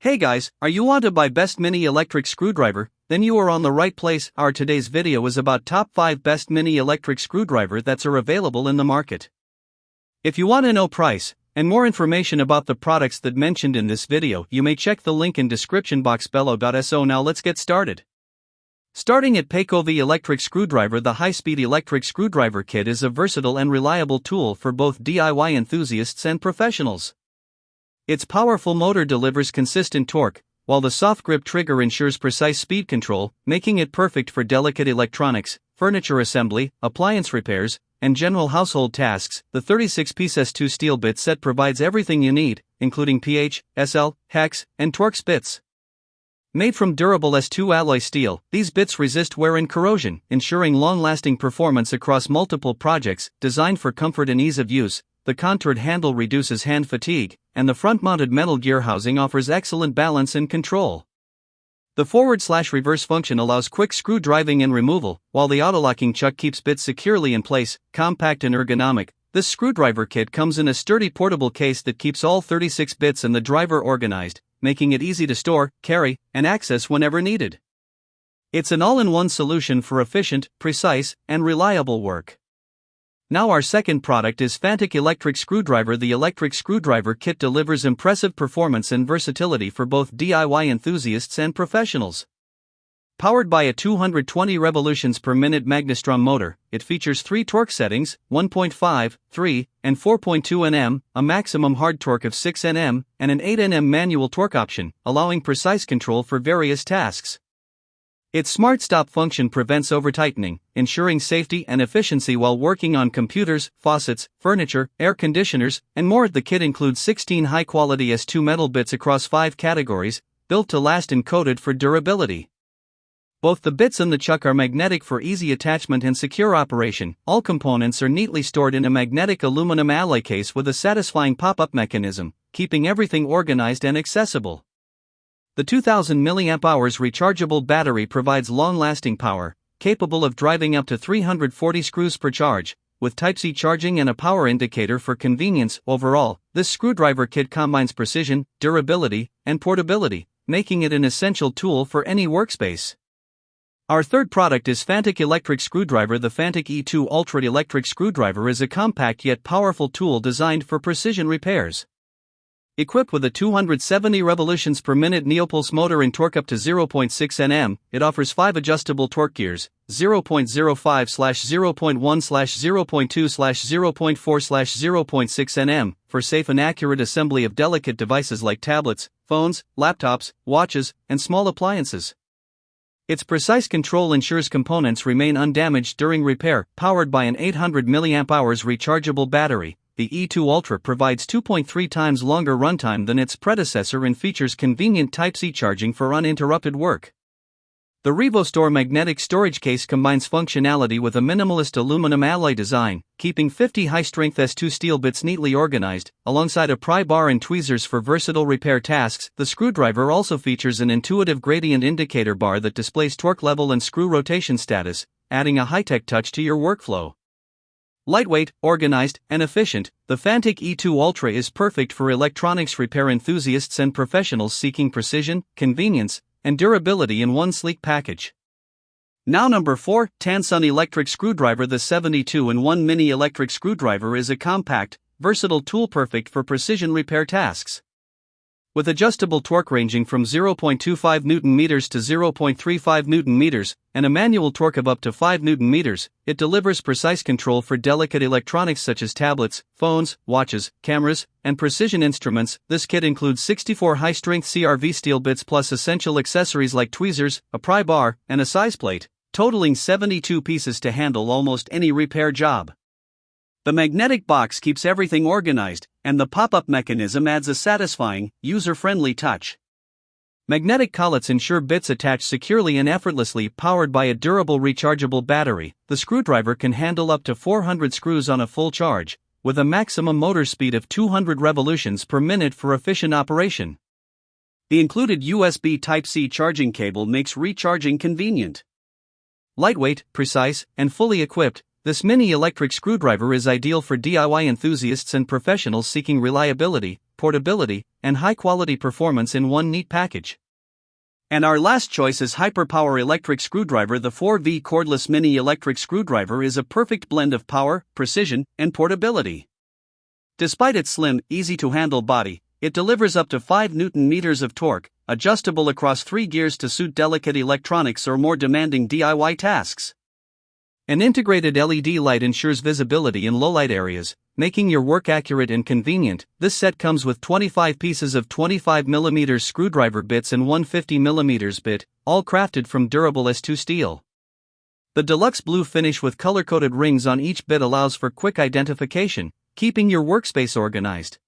Hey guys, are you want to buy best mini electric screwdriver? Then you are on the right place. Our today's video is about top 5 best mini electric screwdriver that's are available in the market. If you want to know price and more information about the products that mentioned in this video, you may check the link in description box below. So now let's get started. Starting at Payco electric screwdriver. The high-speed electric screwdriver kit is a versatile and reliable tool for both DIY enthusiasts and professionals. Its powerful motor delivers consistent torque, while the soft grip trigger ensures precise speed control, making it perfect for delicate electronics, furniture assembly, appliance repairs, and general household tasks. The 36-piece S2 steel bit set provides everything you need, including pH, SL, hex, and Torx bits. Made from durable S2 alloy steel, these bits resist wear and corrosion, ensuring long-lasting performance across multiple projects. Designed for comfort and ease of use, the contoured handle reduces hand fatigue, and the front-mounted metal gear housing offers excellent balance and control. The forward/reverse function allows quick screw driving and removal, while the auto-locking chuck keeps bits securely in place. Compact and ergonomic, this screwdriver kit comes in a sturdy portable case that keeps all 36 bits and the driver organized, making it easy to store, carry, and access whenever needed. It's an all-in-one solution for efficient, precise, and reliable work. Now our second product is Fantic electric screwdriver. The electric screwdriver kit delivers impressive performance and versatility for both DIY enthusiasts and professionals. Powered by a 220 revolutions per minute Magnastrom motor, it features 3 torque settings, 1.5, 3, and 4.2 Nm, a maximum hard torque of 6 Nm, and an 8 Nm manual torque option, allowing precise control for various tasks. Its Smart Stop function prevents over-tightening, ensuring safety and efficiency while working on computers, faucets, furniture, air conditioners, and more. The kit includes 16 high-quality S2 metal bits across 5 categories, built to last and coated for durability. Both the bits and the chuck are magnetic for easy attachment and secure operation. All components are neatly stored in a magnetic aluminum alloy case with a satisfying pop-up mechanism, keeping everything organized and accessible. The 2000 mAh rechargeable battery provides long-lasting power, capable of driving up to 340 screws per charge, with Type-C charging and a power indicator for convenience. Overall, this screwdriver kit combines precision, durability, and portability, making it an essential tool for any workspace. Our third product is Fantic electric screwdriver. The Fantic E2 Ultra electric screwdriver is a compact yet powerful tool designed for precision repairs. Equipped with a 270 revolutions per minute Neopulse motor and torque up to 0.6 Nm, it offers 5 adjustable torque gears, 0.05/0.1/0.2/0.4/0.6 Nm, for safe and accurate assembly of delicate devices like tablets, phones, laptops, watches, and small appliances. Its precise control ensures components remain undamaged during repair. Powered by an 800 mAh rechargeable battery, the E2 Ultra provides 2.3 times longer runtime than its predecessor and features convenient Type-C charging for uninterrupted work. The RevoStore magnetic storage case combines functionality with a minimalist aluminum alloy design, keeping 50 high-strength S2 steel bits neatly organized, alongside a pry bar and tweezers for versatile repair tasks. The screwdriver also features an intuitive gradient indicator bar that displays torque level and screw rotation status, adding a high-tech touch to your workflow. Lightweight, organized, and efficient, the Fantic E2 Ultra is perfect for electronics repair enthusiasts and professionals seeking precision, convenience, and durability in one sleek package. Now number 4, Tansun electric screwdriver. The 72-in-1 mini electric screwdriver is a compact, versatile tool perfect for precision repair tasks. With adjustable torque ranging from 0.25 Nm to 0.35 Nm, and a manual torque of up to 5 Nm, it delivers precise control for delicate electronics such as tablets, phones, watches, cameras, and precision instruments. This kit includes 64 high-strength CRV steel bits plus essential accessories like tweezers, a pry bar, and a size plate, totaling 72 pieces to handle almost any repair job. The magnetic box keeps everything organized, and the pop-up mechanism adds a satisfying, user-friendly touch. Magnetic collets ensure bits attach securely and effortlessly. Powered by a durable rechargeable battery, the screwdriver can handle up to 400 screws on a full charge, with a maximum motor speed of 200 revolutions per minute for efficient operation. The included USB Type-C charging cable makes recharging convenient. Lightweight, precise, and fully equipped, This mini electric screwdriver is ideal for DIY enthusiasts and professionals seeking reliability, portability, and high-quality performance in one neat package. And our last choice is Hyperpower Electric Screwdriver. The 4V cordless mini electric screwdriver is a perfect blend of power, precision, and portability. Despite its slim, easy-to-handle body, it delivers up to 5 Nm of torque, adjustable across 3 gears to suit delicate electronics or more demanding DIY tasks. An integrated LED light ensures visibility in low-light areas, making your work accurate and convenient. This set comes with 25 pieces of 25mm screwdriver bits and one 50mm bit, all crafted from durable S2 steel. The deluxe blue finish with color-coded rings on each bit allows for quick identification, keeping your workspace organized.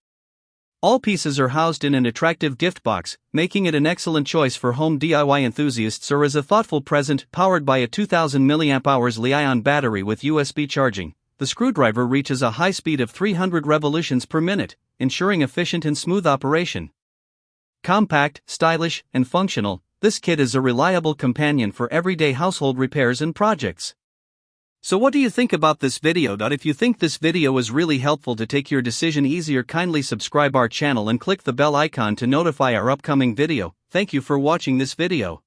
All pieces are housed in an attractive gift box, making it an excellent choice for home DIY enthusiasts or as a thoughtful present. Powered by a 2000 mAh Li-ion battery with USB charging, the screwdriver reaches a high speed of 300 revolutions per minute, ensuring efficient and smooth operation. Compact, stylish, and functional, this kit is a reliable companion for everyday household repairs and projects. So what do you think about this video? If you think this video is really helpful to take your decision easier, kindly subscribe our channel and click the bell icon to notify our upcoming video. Thank you for watching this video.